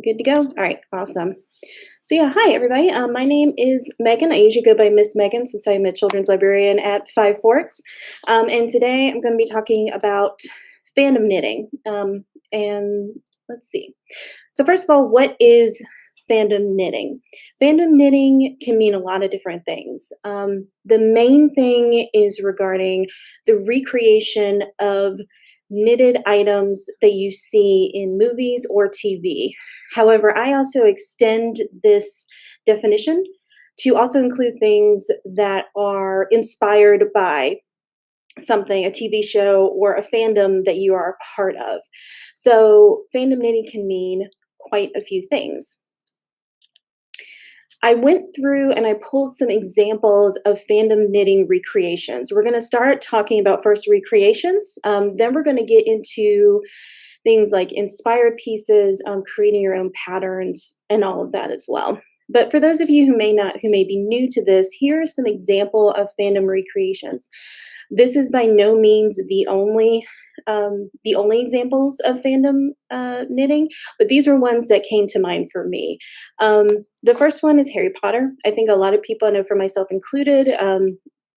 Good to go? All right, awesome. So yeah, hi everybody. My name is Megan. I usually go by Miss Megan since I'm a children's librarian at Five Forks. And today I'm going to be talking about fandom knitting. And let's see. So first of all, what is fandom knitting? Fandom knitting can mean a lot of different things. The main thing is regarding the recreation of knitted items that you see in movies or TV. However, I also extend this definition to also include things that are inspired by something, a TV show or a fandom that you are a part of. So, fandom knitting can mean quite a few things. I went through and I pulled some examples of fandom knitting recreations. We're going to start talking about first recreations. Then we're going to get into things like inspired pieces, creating your own patterns, and all of that as well. But for those of you who may be new to this, here are some example of fandom recreations. This is by no means the only examples of fandom knitting, but these are ones that came to mind for me. The first one is Harry Potter. I think a lot of people, I know for myself included,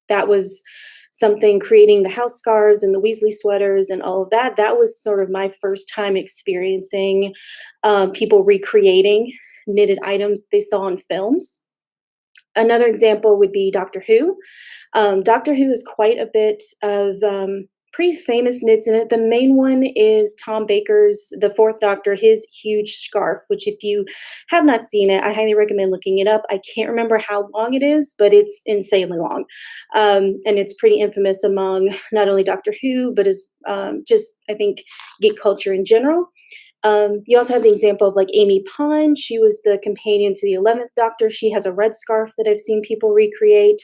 that was something, creating the house scarves and the Weasley sweaters and all of that. That was sort of my first time experiencing people recreating knitted items they saw in films. Another example would be Doctor Who. Doctor Who is quite a bit of pretty famous knits in it. The main one is Tom Baker's, the Fourth Doctor, his huge scarf, which if you have not seen it, I highly recommend looking it up. I can't remember how long it is, but it's insanely long. And it's pretty infamous among not only Doctor Who, but as just, I think, geek culture in general. You also have the example of like Amy Pond. She was the companion to the 11th Doctor. She has a red scarf that I've seen people recreate.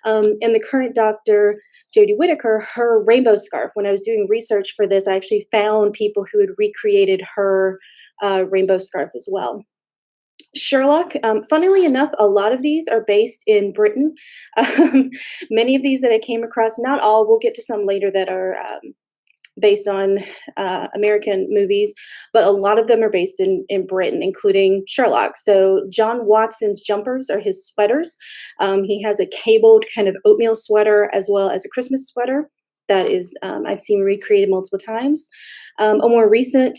And the current Doctor, Jodie Whittaker, her rainbow scarf. When I was doing research for this, I actually found people who had recreated her rainbow scarf as well. Sherlock, funnily enough, a lot of these are based in Britain. Many of these that I came across, not all, we'll get to some later that are based on American movies, but a lot of them are based in Britain, including Sherlock. So John Watson's jumpers are his sweaters. He has a cabled kind of oatmeal sweater as well as a Christmas sweater that is I've seen recreated multiple times. A more recent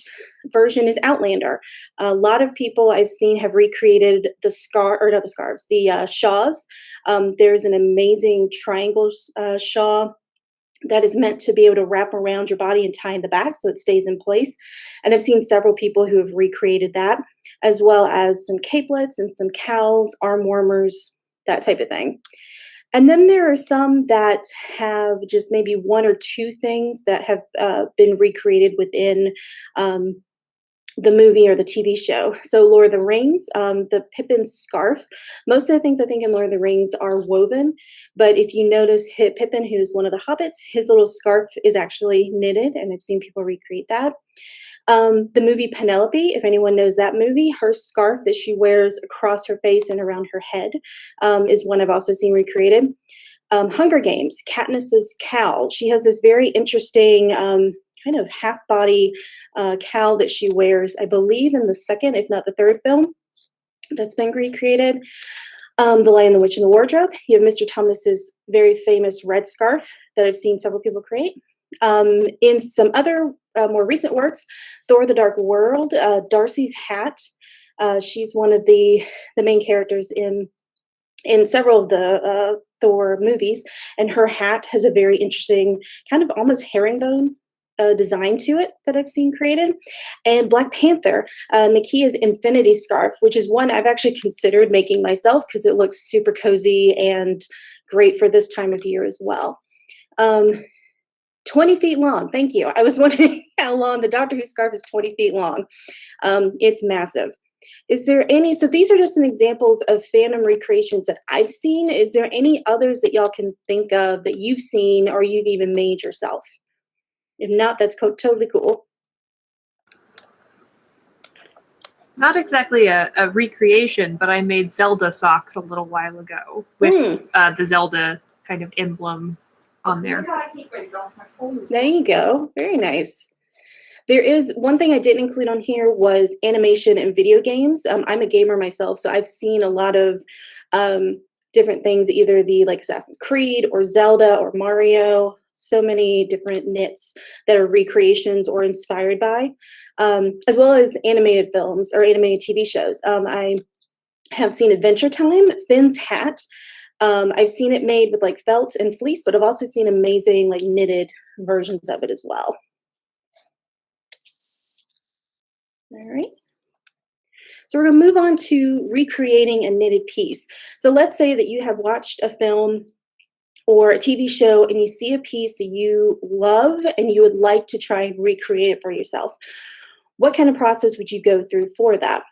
version is Outlander. A lot of people I've seen have recreated the shawls. There's an amazing triangle shawl that is meant to be able to wrap around your body and tie in the back so it stays in place. And I've seen several people who have recreated that, as well as some capelets and some cowls, arm warmers, that type of thing. And then there are some that have just maybe one or two things that have been recreated within the movie or the TV show. So Lord of the Rings, the Pippin scarf. Most of the things I think in Lord of the Rings are woven, but if you notice Pippin, who's one of the hobbits, his little scarf is actually knitted, and I've seen people recreate that. The movie Penelope, if anyone knows that movie, her scarf that she wears across her face and around her head is one I've also seen recreated. Hunger Games, Katniss's cowl. She has this very interesting kind of half-body cowl that she wears, I believe, in the second, if not the third film that's been recreated. The Lion, the Witch, and the Wardrobe. You have Mr. Thomas's very famous red scarf that I've seen several people create. In some other more recent works, Thor: The Dark World, Darcy's hat. She's one of the main characters in several of the Thor movies, and her hat has a very interesting kind of almost herringbone design to it that I've seen created. And Black Panther, Nakia's infinity scarf, which is one I've actually considered making myself because it looks super cozy and great for this time of year as well. 20 feet long. Thank you. I was wondering how long the Doctor Who scarf is. 20 feet long. It's massive. Is there any, so these are just some examples of fandom recreations that I've seen. Is there any others that y'all can think of that you've seen or you've even made yourself? If not, that's totally cool. Not exactly a recreation, but I made Zelda socks a little while ago with the Zelda kind of emblem on there. There you go. Very nice. There is one thing I didn't include on here was animation and video games. I'm a gamer myself, so I've seen a lot of different things, either the like Assassin's Creed or Zelda or Mario. So many different knits that are recreations or inspired by, as well as animated films or animated TV shows. I have seen Adventure Time, Finn's Hat. I've seen it made with like felt and fleece, but I've also seen amazing like knitted versions of it as well. All right. So we're going to move on to recreating a knitted piece. So let's say that you have watched a film or a TV show and you see a piece that you love and you would like to try and recreate it for yourself. What kind of process would you go through for that?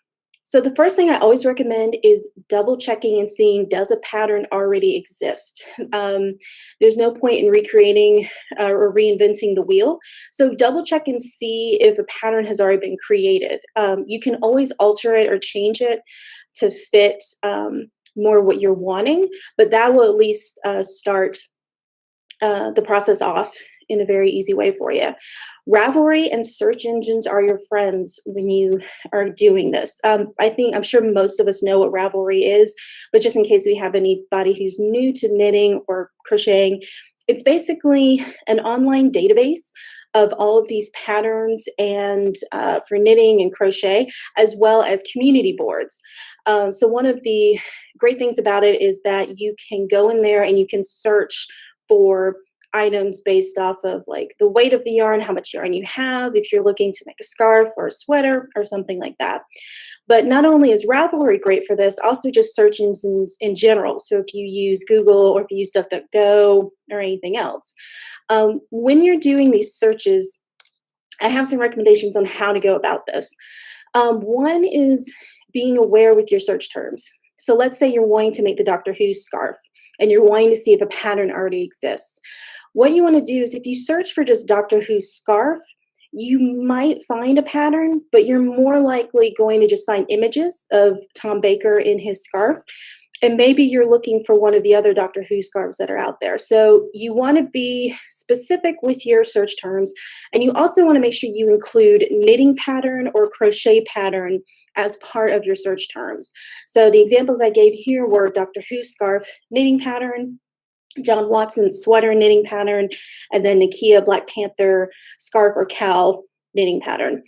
So the first thing I always recommend is double checking and seeing, does a pattern already exist? There's no point in recreating or reinventing the wheel. So double check and see if a pattern has already been created. You can always alter it or change it to fit more what you're wanting, but that will at least start the process off in a very easy way for you. Ravelry and search engines are your friends when you are doing this. I'm sure most of us know what Ravelry is, but just in case we have anybody who's new to knitting or crocheting, it's basically an online database of all of these patterns and for knitting and crochet, as well as community boards. So one of the great things about it is that you can go in there and you can search for items based off of like the weight of the yarn, how much yarn you have, if you're looking to make a scarf or a sweater or something like that. But not only is Ravelry great for this, also just search engines in general. So if you use Google or if you use DuckDuckGo or anything else. When you're doing these searches, I have some recommendations on how to go about this. One is being aware with your search terms. So let's say you're wanting to make the Doctor Who scarf and you're wanting to see if a pattern already exists. What you want to do is if you search for just Doctor Who scarf, you might find a pattern, but you're more likely going to just find images of Tom Baker in his scarf. And maybe you're looking for one of the other Doctor Who scarves that are out there. So you want to be specific with your search terms. And you also want to make sure you include knitting pattern or crochet pattern as part of your search terms. So the examples I gave here were Doctor Who scarf knitting pattern, John Watson's sweater knitting pattern, and then Nakia Black Panther scarf or cowl knitting pattern.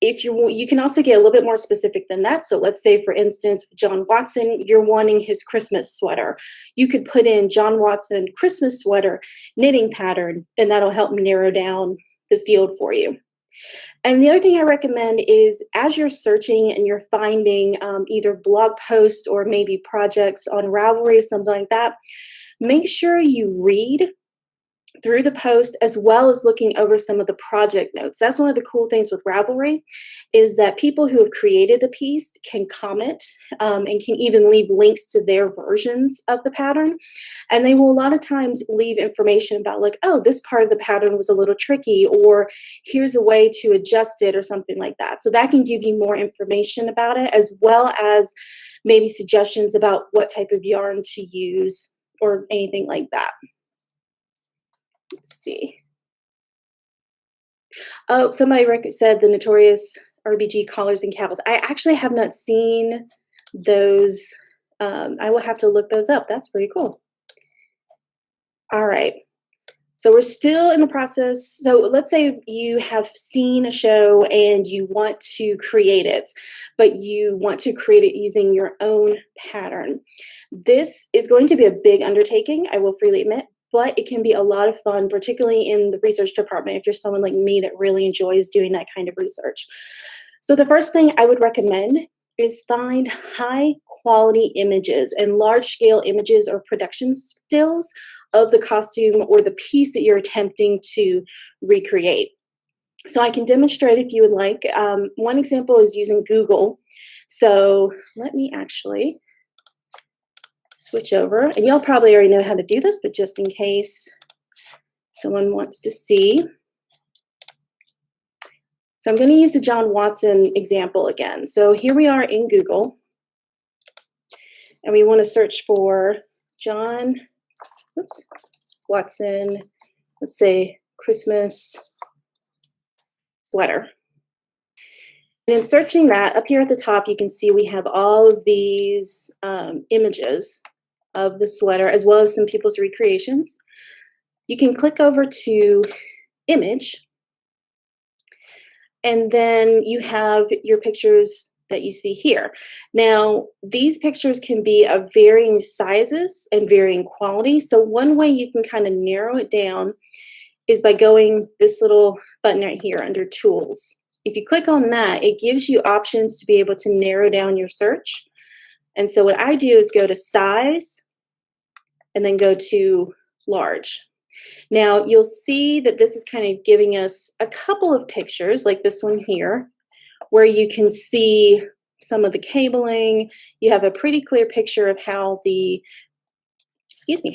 If you can also get a little bit more specific than that. So let's say, for instance, John Watson, you're wanting his Christmas sweater. You could put in John Watson Christmas sweater knitting pattern, and that'll help narrow down the field for you. And the other thing I recommend is as you're searching and you're finding either blog posts or maybe projects on Ravelry or something like that, make sure you read through the post as well as looking over some of the project notes. That's one of the cool things with Ravelry is that people who have created the piece can comment and can even leave links to their versions of the pattern. And they will a lot of times leave information about like, oh, this part of the pattern was a little tricky, or here's a way to adjust it or something like that. So that can give you more information about it, as well as maybe suggestions about what type of yarn to use or anything like that. Let's see. Oh, somebody said the notorious RBG collars and cowls. I actually have not seen those. I will have to look those up. That's pretty cool. All right. So we're still in the process. So let's say you have seen a show and you want to create it, but you want to create it using your own pattern. This is going to be a big undertaking, I will freely admit, but it can be a lot of fun, particularly in the research department if you're someone like me that really enjoys doing that kind of research. So the first thing I would recommend is find high quality images and large scale images or production stills of the costume or the piece that you're attempting to recreate. So I can demonstrate if you would like. One example is using Google. So let me actually switch over, and y'all probably already know how to do this, but just in case someone wants to see. So I'm going to use the John Watson example again. So here we are in Google, and we want to search for John Watson, let's say Christmas sweater. And in searching that, up here at the top, you can see we have all of these images of the sweater, as well as some people's recreations. You can click over to image, and then you have your pictures that you see here. Now, these pictures can be of varying sizes and varying quality. So one way you can kind of narrow it down is by going this little button right here under tools. If you click on that, it gives you options to be able to narrow down your search. And so what I do is go to size and then go to large. Now you'll see that this is kind of giving us a couple of pictures like this one here, where you can see some of the cabling. You have a pretty clear picture of how the,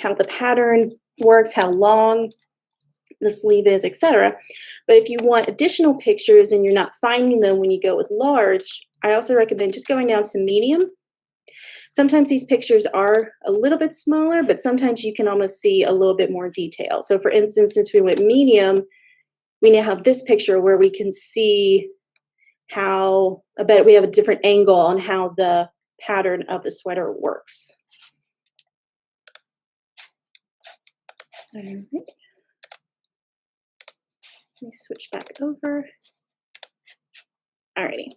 how the pattern works, how long the sleeve is, etc. But if you want additional pictures and you're not finding them when you go with large, I also recommend just going down to medium. Sometimes these pictures are a little bit smaller, but sometimes you can almost see a little bit more detail. So for instance, since we went medium, we now have this picture where we can see how, I bet we have a different angle on how the pattern of the sweater works. All right. Let me switch back over. Alrighty.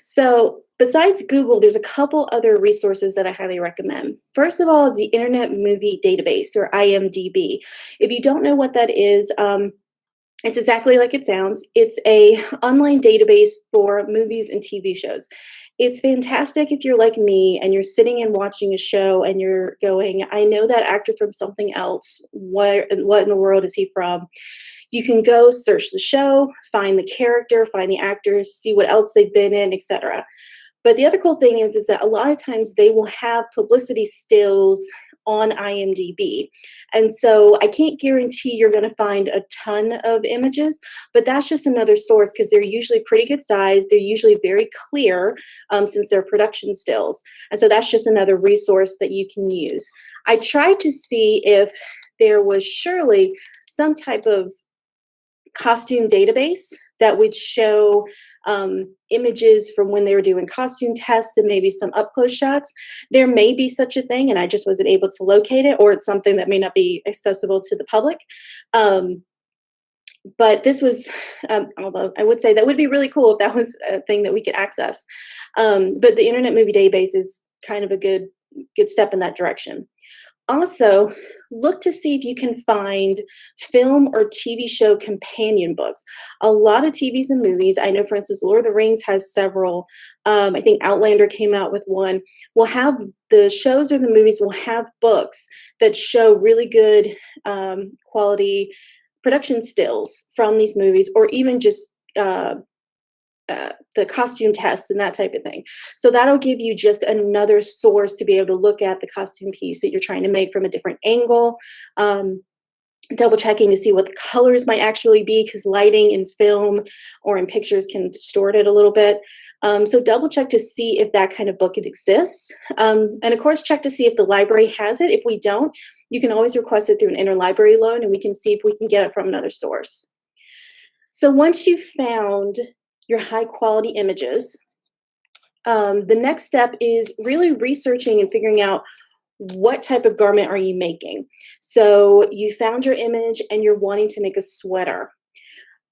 So besides Google, there's a couple other resources that I highly recommend. First of all is the Internet Movie Database, or IMDb. If you don't know what that is, it's exactly like it sounds. It's a online database for movies and TV shows. It's fantastic if you're like me and you're sitting and watching a show and you're going, I know that actor from something else. What in the world is he from? You can go search the show, find the character, find the actors, see what else they've been in, etc. But the other cool thing is that a lot of times they will have publicity stills on IMDb. And so I can't guarantee you're going to find a ton of images, but that's just another source because they're usually pretty good size. They're usually very clear since they're production stills. And so that's just another resource that you can use. I tried to see if there was surely some type of costume database that would show images from when they were doing costume tests and maybe some up close shots. There may be such a thing and I just wasn't able to locate it, or it's something that may not be accessible to the public. But this was, although I would say that would be really cool if that was a thing that we could access. But the Internet Movie Database is kind of a good step in that direction. Also, look to see if you can find film or TV show companion books. A lot of TVs and movies, I know for instance, Lord of the Rings has several. I think Outlander came out with one. Will have the shows or the movies will have books that show really good quality production stills from these movies, or even just the costume tests and that type of thing. So that'll give you just another source to be able to look at the costume piece that you're trying to make from a different angle. Double checking to see what the colors might actually be, because lighting in film or in pictures can distort it a little bit. So double check to see if that kind of book exists. And of course, check to see if the library has it. If we don't, you can always request it through an interlibrary loan and we can see if we can get it from another source. So once you've found your high quality images, the next step is really researching and figuring out what type of garment are you making. So you found your image and you're wanting to make a sweater.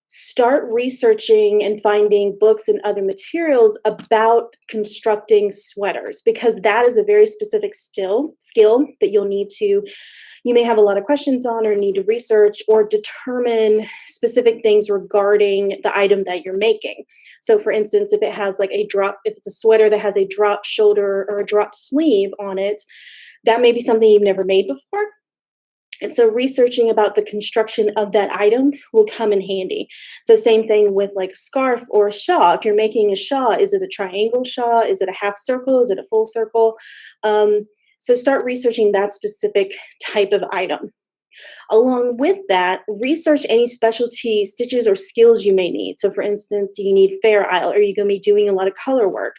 Start researching and finding books and other materials about constructing sweaters, because that is a very specific skill that you may have a lot of questions on or need to research or determine specific things regarding the item that you're making. So for instance, if it has like if it's a sweater that has a drop shoulder or a drop sleeve on it, that may be something you've never made before. And so researching about the construction of that item will come in handy. So same thing with like a scarf or a shawl. If you're making a shawl, is it a triangle shawl? Is it a half circle? Is it a full circle? So start researching that specific type of item. Along with that, research any specialty stitches or skills you may need. So for instance, do you need Fair Isle? Are you going to be doing a lot of color work?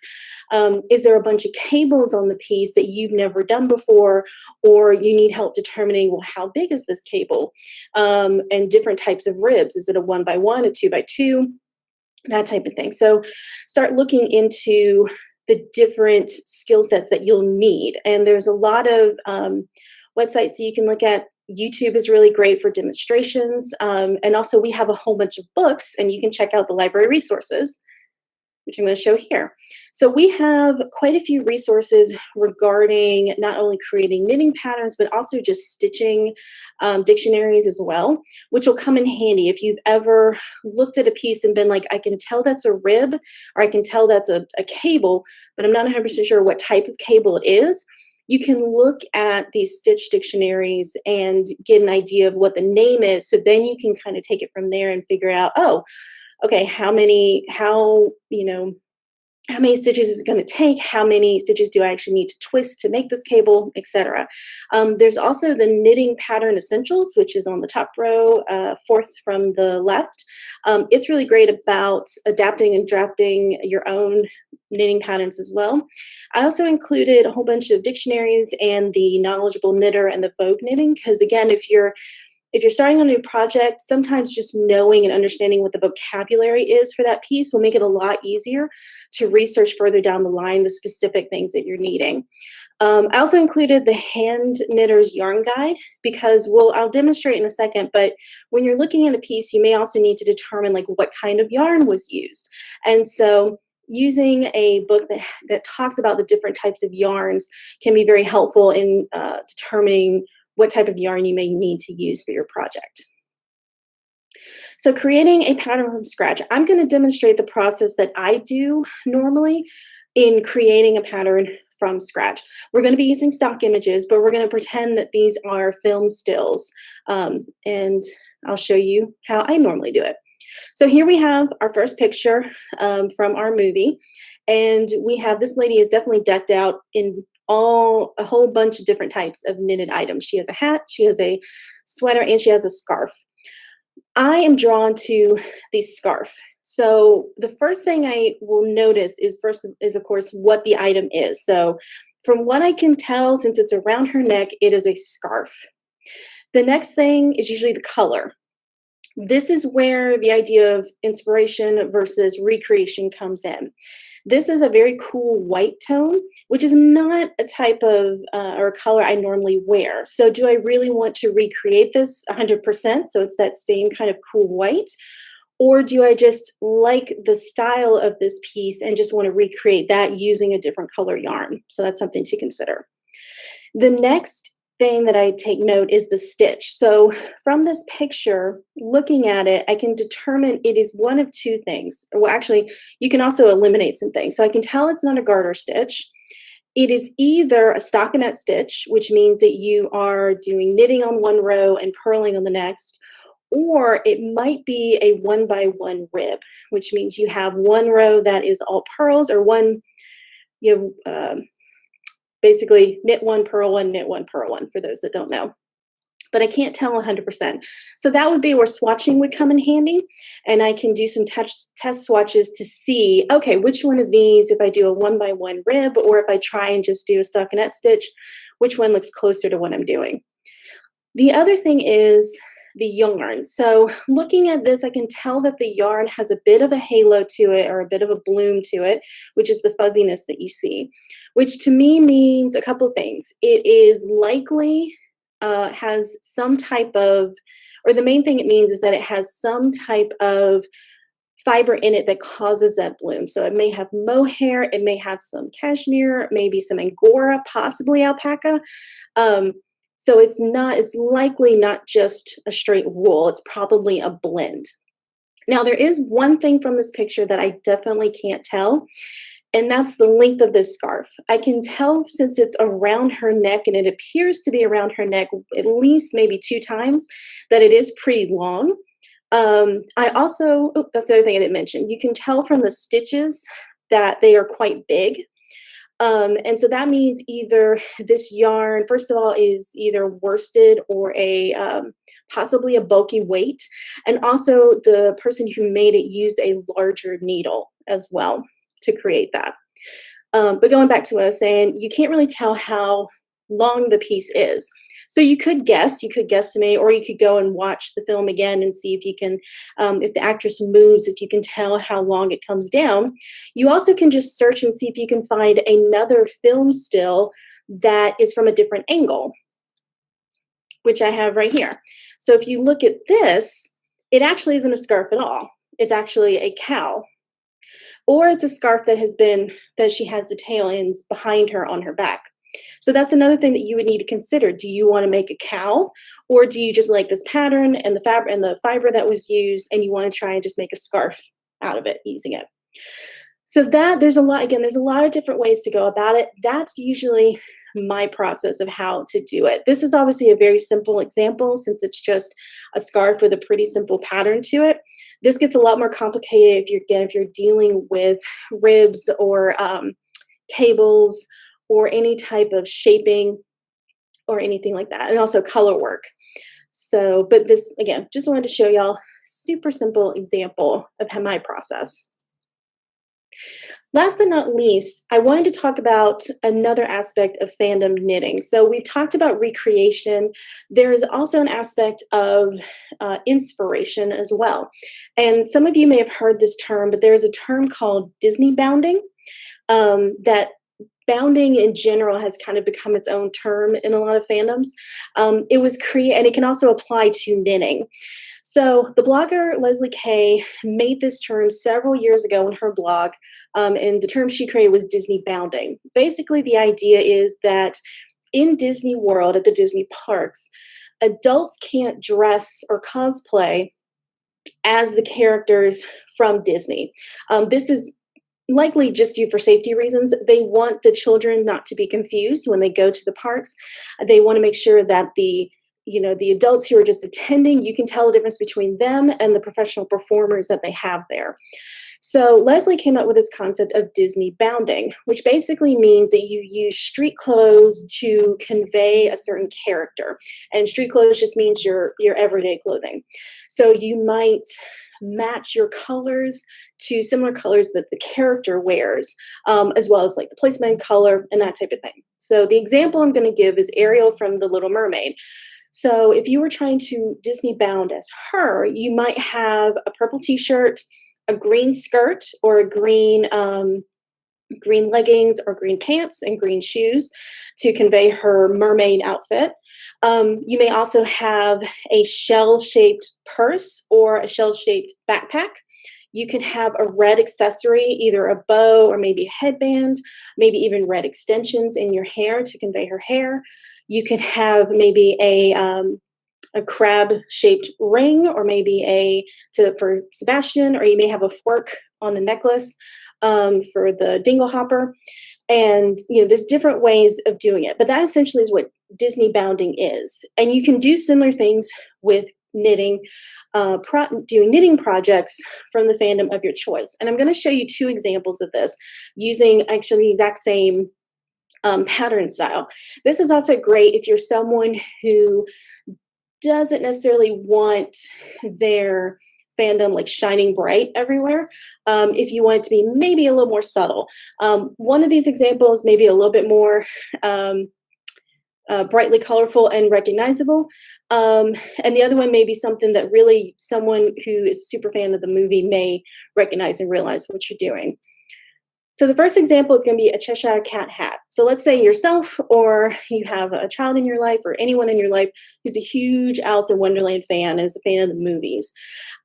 Is there a bunch of cables on the piece that you've never done before, or you need help determining, well, how big is this cable? And different types of ribs. Is it a 1x1, a 2x2? That type of thing. So start looking into the different skill sets that you'll need. And there's a lot of websites that you can look at. YouTube is really great for demonstrations. And also we have a whole bunch of books, and you can check out the library resources, which I'm going to show here. So we have quite a few resources regarding not only creating knitting patterns, but also just stitching dictionaries as well, which will come in handy if you've ever looked at a piece and been like, I can tell that's a rib, or I can tell that's a cable, but I'm not 100% sure what type of cable it is. You can look at these stitch dictionaries and get an idea of what the name is. So then you can kind of take it from there and figure out, oh, okay, how many stitches is it going to take? How many stitches do I actually need to twist to make this cable, etc. There's also the Knitting Pattern Essentials, which is on the top row, fourth from the left. It's really great about adapting and drafting your own knitting patterns as well. I also included a whole bunch of dictionaries and the Knowledgeable Knitter and the Vogue Knitting, because again, if you're starting a new project, sometimes just knowing and understanding what the vocabulary is for that piece will make it a lot easier to research further down the line the specific things that you're needing. I also included the Hand Knitter's Yarn Guide because, well, I'll demonstrate in a second, but when you're looking at a piece, you may also need to determine like what kind of yarn was used. And so using a book that talks about the different types of yarns can be very helpful in determining what type of yarn you may need to use for your project. So creating a pattern from scratch. I'm going to demonstrate the process that I do normally in creating a pattern from scratch. We're going to be using stock images, but we're going to pretend that these are film stills. And I'll show you how I normally do it. So here we have our first picture from our movie. And we have this lady is definitely decked out in a whole bunch of different types of knitted items. She has a hat, she has a sweater, and she has a scarf. I am drawn to the scarf. So the first thing I will notice is of course what the item is. So from what I can tell, since it's around her neck, it is a scarf. The next thing is usually the color. This is where the idea of inspiration versus recreation comes in. This is a very cool white tone, which is not a type of or a color I normally wear. So do I really want to recreate this 100%? So it's that same kind of cool white? Or do I just like the style of this piece and just want to recreate that using a different color yarn? So that's something to consider. The next thing that I take note is the stitch. So from this picture, looking at it, I can determine it is one of two things. Well, actually, you can also eliminate some things. So I can tell it's not a garter stitch. It is either a stockinette stitch, which means that you are doing knitting on one row and purling on the next, or it might be a 1x1 rib, which means you have one row that is all purls, or basically knit one, purl one, knit one, purl one, for those that don't know. But I can't tell 100%. So that would be where swatching would come in handy. And I can do some test swatches to see, okay, which one of these, if I do a 1x1 rib, or if I try and just do a stockinette stitch, which one looks closer to what I'm doing. The other thing is the yarn. So looking at this, I can tell that the yarn has a bit of a halo to it, or a bit of a bloom to it, which is the fuzziness that you see, which to me means a couple of things. It is likely has some type of, or the main thing it means is that it has some type of fiber in it that causes that bloom. So it may have mohair, it may have some cashmere, maybe some angora, possibly alpaca. So it's likely not just a straight wool, it's probably a blend. Now there is one thing from this picture that I definitely can't tell, and that's the length of this scarf. I can tell since it's around her neck, and it appears to be around her neck at least maybe 2 times, that it is pretty long. I also, that's the other thing I didn't mention, you can tell from the stitches that they are quite big. And so that means either this yarn, first of all, is either worsted or a possibly a bulky weight. And also the person who made it used a larger needle as well to create that. But going back to what I was saying, you can't really tell how long the piece is. So you could guesstimate, or you could go and watch the film again and see if you can, if the actress moves, if you can tell how long it comes down. You also can just search and see if you can find another film still that is from a different angle, which I have right here. So if you look at this, it actually isn't a scarf at all. It's actually a cowl. Or it's a scarf that she has the tail ends behind her on her back. So that's another thing that you would need to consider. Do you want to make a cowl, or do you just like this pattern and the fabric and the fiber that was used, and you want to try and just make a scarf out of it using it? So there's a lot of different ways to go about it. That's usually my process of how to do it. This is obviously a very simple example since it's just a scarf with a pretty simple pattern to it. This gets a lot more complicated if you're dealing with ribs or cables or any type of shaping or anything like that, and also color work. So, but this, again, just wanted to show y'all super simple example of how my process. Last but not least, I wanted to talk about another aspect of fandom knitting. So we've talked about recreation. There is also an aspect of inspiration as well. And some of you may have heard this term, but there's a term called Disney bounding. That bounding in general has kind of become its own term in a lot of fandoms. It was created, and it can also apply to knitting. So the blogger Leslie Kay made this term several years ago in her blog, and the term she created was Disney bounding. Basically, the idea is that in Disney World, at the Disney parks, adults can't dress or cosplay as the characters from Disney. This is likely just due for safety reasons. They want the children not to be confused when they go to the parks. They want to make sure that the adults who are just attending, you can tell the difference between them and the professional performers that they have there. So Leslie came up with this concept of Disney bounding, which basically means that you use street clothes to convey a certain character. And street clothes just means your everyday clothing. So you might match your colors to similar colors that the character wears, as well as like the placement color and that type of thing. So the example I'm going to give is Ariel from The Little Mermaid. So if you were trying to Disney bound as her, you might have a purple t-shirt, a green skirt, or a green leggings or green pants and green shoes to convey her mermaid outfit. You may also have a shell-shaped purse or a shell-shaped backpack. You can have a red accessory, either a bow or maybe a headband, maybe even red extensions in your hair to convey her hair. You could have maybe a crab-shaped ring, or maybe for Sebastian, or you may have a fork on the necklace for the dingle hopper. And there's different ways of doing it, but that essentially is what Disney bounding is. And you can do similar things with knitting, doing knitting projects from the fandom of your choice. And I'm going to show you two examples of this using actually the exact same pattern style. This is also great if you're someone who doesn't necessarily want their fandom like shining bright everywhere. If you want it to be maybe a little more subtle. One of these examples may be a little bit more brightly colorful and recognizable. And the other one may be something that really someone who is a super fan of the movie may recognize and realize what you're doing. So the first example is going to be a Cheshire Cat hat. So let's say yourself, or you have a child in your life, or anyone in your life who's a huge Alice in Wonderland fan, is a fan of the movies.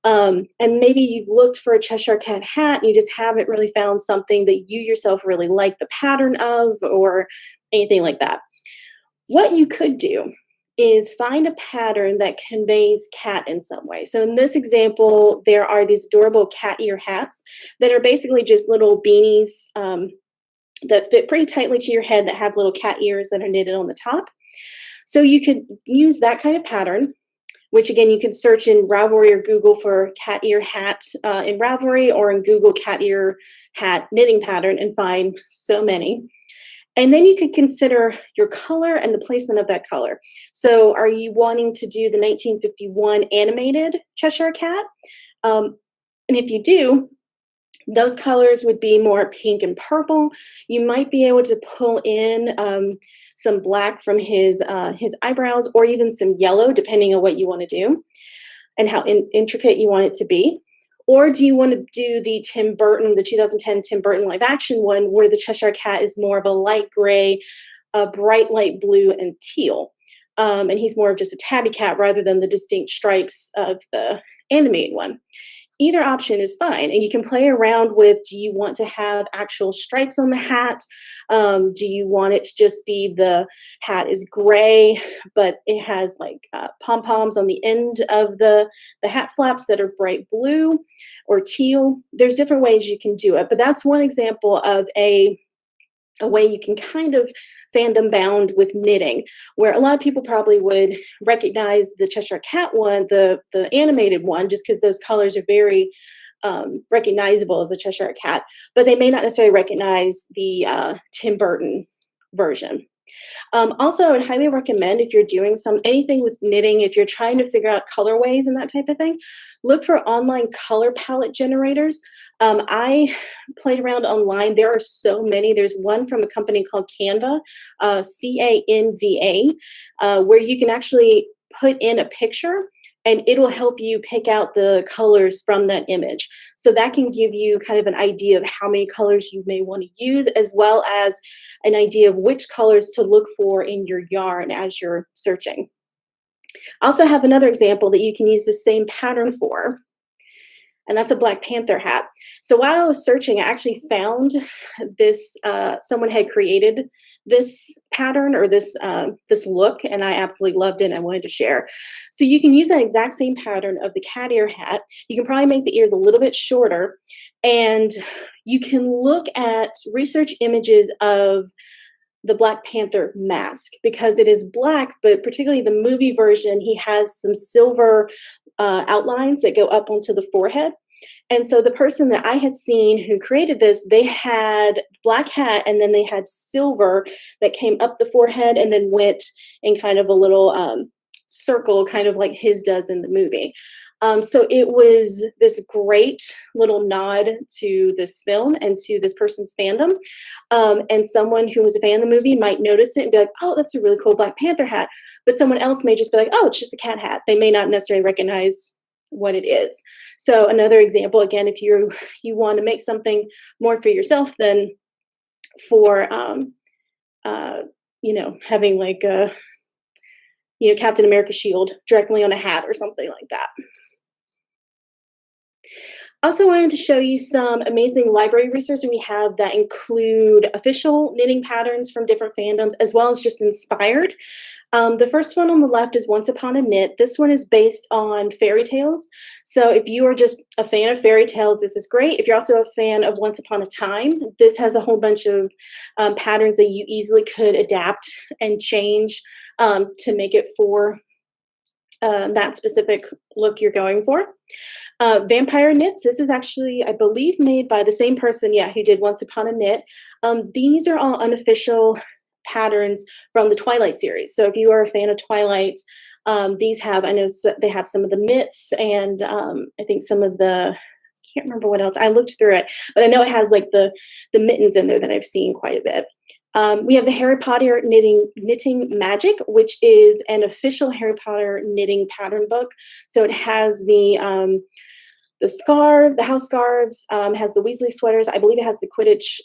And maybe you've looked for a Cheshire Cat hat and you just haven't really found something that you yourself really like the pattern of or anything like that. What you could do is find a pattern that conveys cat in some way. So in this example, there are these adorable cat ear hats that are basically just little beanies that fit pretty tightly to your head that have little cat ears that are knitted on the top. So you could use that kind of pattern, which again, you can search in Ravelry or Google for cat ear hat in Ravelry, or in Google cat ear hat knitting pattern and find so many. And then you could consider your color and the placement of that color. So are you wanting to do the 1951 animated Cheshire Cat? And if you do, those colors would be more pink and purple. You might be able to pull in some black from his eyebrows, or even some yellow, depending on what you want to do and how intricate you want it to be. Or do you want to do the Tim Burton, the 2010 Tim Burton live action one, where the Cheshire Cat is more of a light gray, a bright light blue, and teal. And he's more of just a tabby cat rather than the distinct stripes of the animated one. Either option is fine, and you can play around with, do you want to have actual stripes on the hat? Do you want it to just be the hat is gray, but it has like pom-poms on the end of the hat flaps that are bright blue or teal? There's different ways you can do it, but that's one example of a way you can kind of fandom bound with knitting, where a lot of people probably would recognize the Cheshire Cat one, the animated one, just because those colors are very recognizable as a Cheshire Cat, but they may not necessarily recognize the Tim Burton version. Also, I would highly recommend, if you're doing anything with knitting, if you're trying to figure out colorways and that type of thing, look for online color palette generators. I played around online. There are so many. There's one from a company called Canva, Canva, where you can actually put in a picture and it'll help you pick out the colors from that image. So that can give you kind of an idea of how many colors you may want to use, as well as an idea of which colors to look for in your yarn as you're searching. I also have another example that you can use the same pattern for, and that's a Black Panther hat. So while I was searching, I actually found this, someone had created this pattern or this look, and I absolutely loved it and I wanted to share. So you can use that exact same pattern of the cat ear hat. You can probably make the ears a little bit shorter, and you can look at research images of the Black Panther mask, because it is black, but particularly the movie version, he has some silver outlines that go up onto the forehead. And so the person that I had seen who created this, they had black hat and then they had silver that came up the forehead and then went in kind of a little circle, kind of like his does in the movie. So it was this great little nod to this film and to this person's fandom. And someone who was a fan of the movie might notice it and be like, oh, that's a really cool Black Panther hat. But someone else may just be like, oh, it's just a cat hat. They may not necessarily recognize what it is. So another example, again, if you want to make something more for yourself than for, having like a, Captain America shield directly on a hat or something like that. Also wanted to show you some amazing library resources we have that include official knitting patterns from different fandoms, as well as just inspired. The first one on the left is Once Upon a Knit. This one is based on fairy tales. So if you are just a fan of fairy tales, this is great. If you're also a fan of Once Upon a Time, this has a whole bunch of patterns that you easily could adapt and change to make it for that specific look you're going for. Vampire Knits. This is actually, I believe, made by the same person, who did Once Upon a Knit. These are all unofficial patterns from the Twilight series. So if you are a fan of Twilight, these have, I know they have some of the mitts and I think some of the, I can't remember what else. I looked through it, but I know it has like the mittens in there that I've seen quite a bit. We have the Harry Potter Knitting Magic, which is an official Harry Potter knitting pattern book. So it has the scarves, the house scarves, has the Weasley sweaters. I believe it has the Quidditch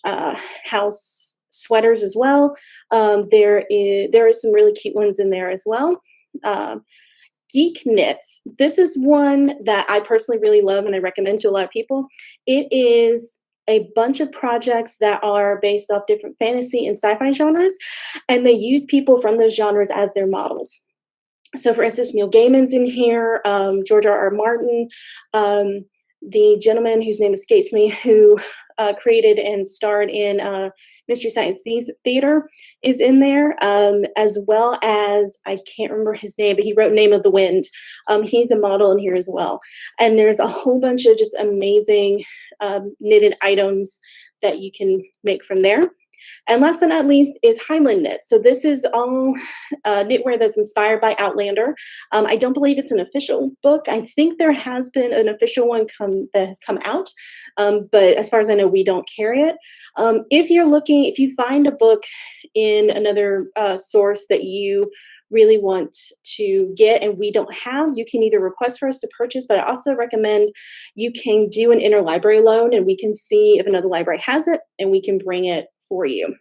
house sweaters as well. There is some really cute ones in there as well. Geek Knits. This is one that I personally really love and I recommend to a lot of people. It is a bunch of projects that are based off different fantasy and sci-fi genres, and they use people from those genres as their models. So for instance, Neil Gaiman's in here, George R.R. Martin, the gentleman whose name escapes me, who created and starred in Mystery Science Theater, is in there, as well as, I can't remember his name, but he wrote Name of the Wind. He's a model in here as well. And there's a whole bunch of just amazing knitted items that you can make from there. And last but not least is Highland Knit. So this is all knitwear that's inspired by Outlander. I don't believe it's an official book. I think there has been an official one that has come out, but as far as I know, we don't carry it. If you find a book in another source that you really want to get and we don't have, you can either request for us to purchase, but I also recommend you can do an interlibrary loan and we can see if another library has it and we can bring it for you.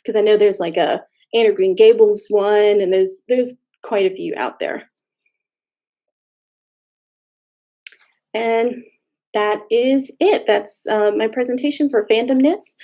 Because I know there's like a Anne of Green Gables one, and there's quite a few out there. And that is it. That's my presentation for Fandom Knits.